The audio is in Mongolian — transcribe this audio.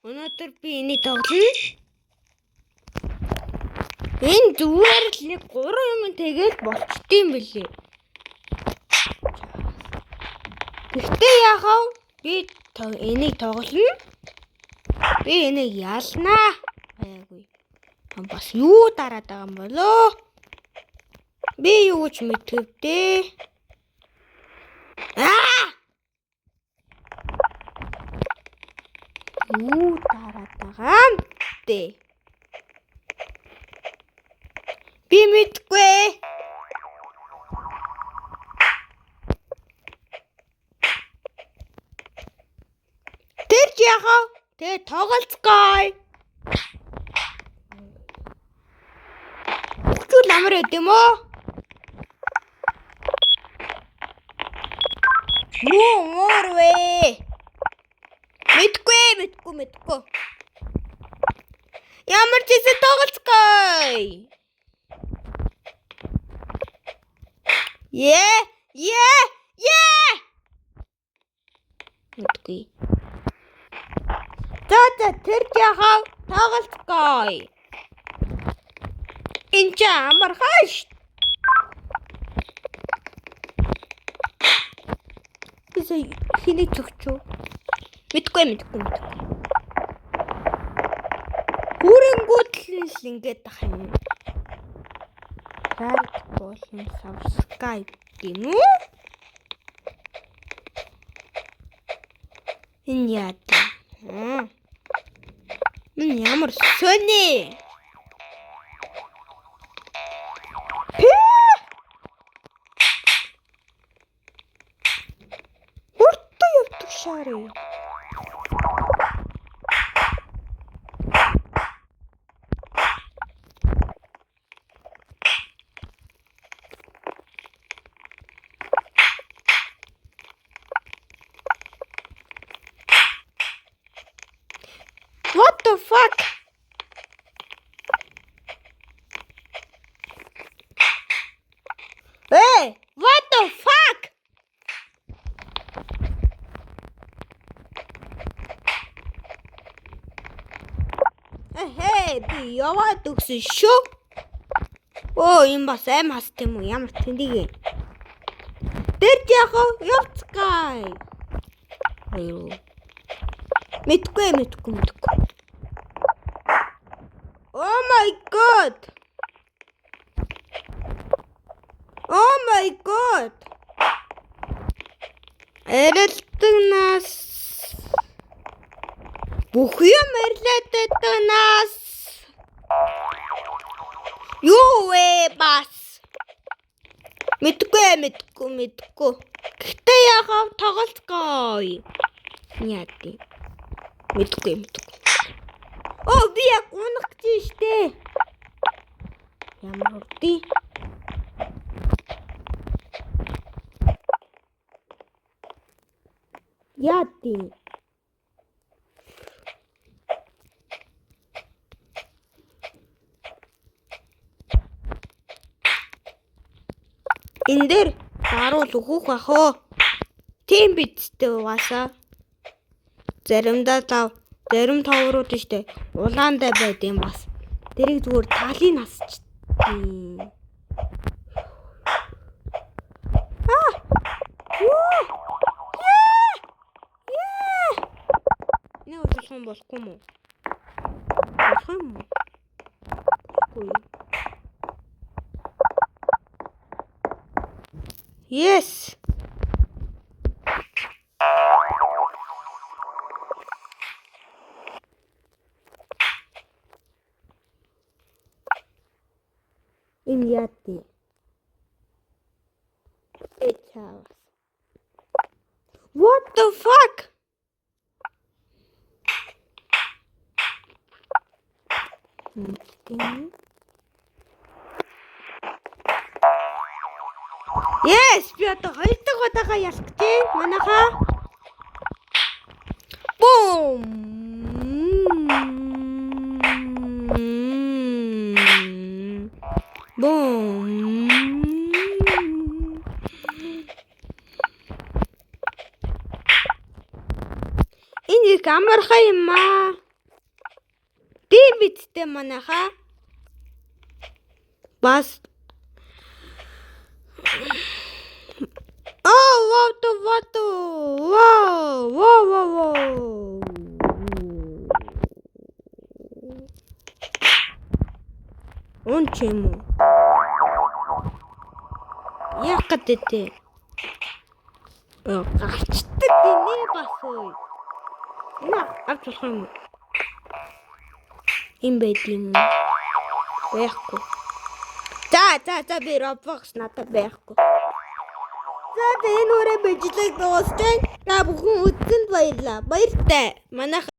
Өнөөдөр би энийг тоглоно. Энэ зүгээр л нэг 3 юм тэгэл болчтiin бэлээ. Гэхдээ яахав? Би энийг тоглоно. Би энийг ялнаа. Айгүй. Бас юу дараад байгаа юм болоо? Би юу ч мэдвэдээ. Юу дараад байгаа юм бэ? Би мэдгүй. Тэр яхаа? Тэ тоглоцгоё. Түл амар өдөм үү? Юу мөрвэ? Мэдгүй. Ямар ч зүйл тоглоцгоё. Мэдгүй. За тэр яхаа тоглоцгоё. Энд ч амар хаш. Бисээ хинийг чөгчөө. Мэдгүй. Хүрэнгүүд л ингэж ах юм. Лайк болон subscribe гэмүү. Энэ яа. Ямар сони. Хурдан явдаг шарee. What the fuck? Hey, what the fuck? Hey, би яваад өгсөн шүү. Энэ бас аим хаст юм уу? Ямар тэндийг. Тэр яхаа явцгаая. Мэдгүй. Oh my god. Эрэлдэг нас. Бүх юм эрэлдэг нас. Юу вэ бас? Мэдгүй. Гэхдээ яхав тоглоцгоё. Яадаг. Мэдгүй. Би яг унах гэж штэ. Ямар үрдий. Яадаг. Энэ дээр харуул өгөх бах оо. Тийм бидтэй угаасаа. Зарим товрууд штэ. Улаандаа байд юм бас. Тэрийг зүгээр талын насч. Не удахгүй болохгүй юм уу? Болох юм уу? Yes. Энэ яадаг. What the fuck? Yes, би одоо 2 дахь удаага ялцгий. Манайхаа. Boom. Энэ их амархан юм аа. Тийм биттэй манайхаа. Бас what. Wow. Он чему? Яах гэдэг. Гарчдаг гинэ бас ой. Авч болох юм. Им байд юм. Байхгүй. За би Roblox надад байхгүй. За би нүрэ бичлэг дууссан. Та бүхэн үзсэнд баярлалаа. Баяртай. Манайх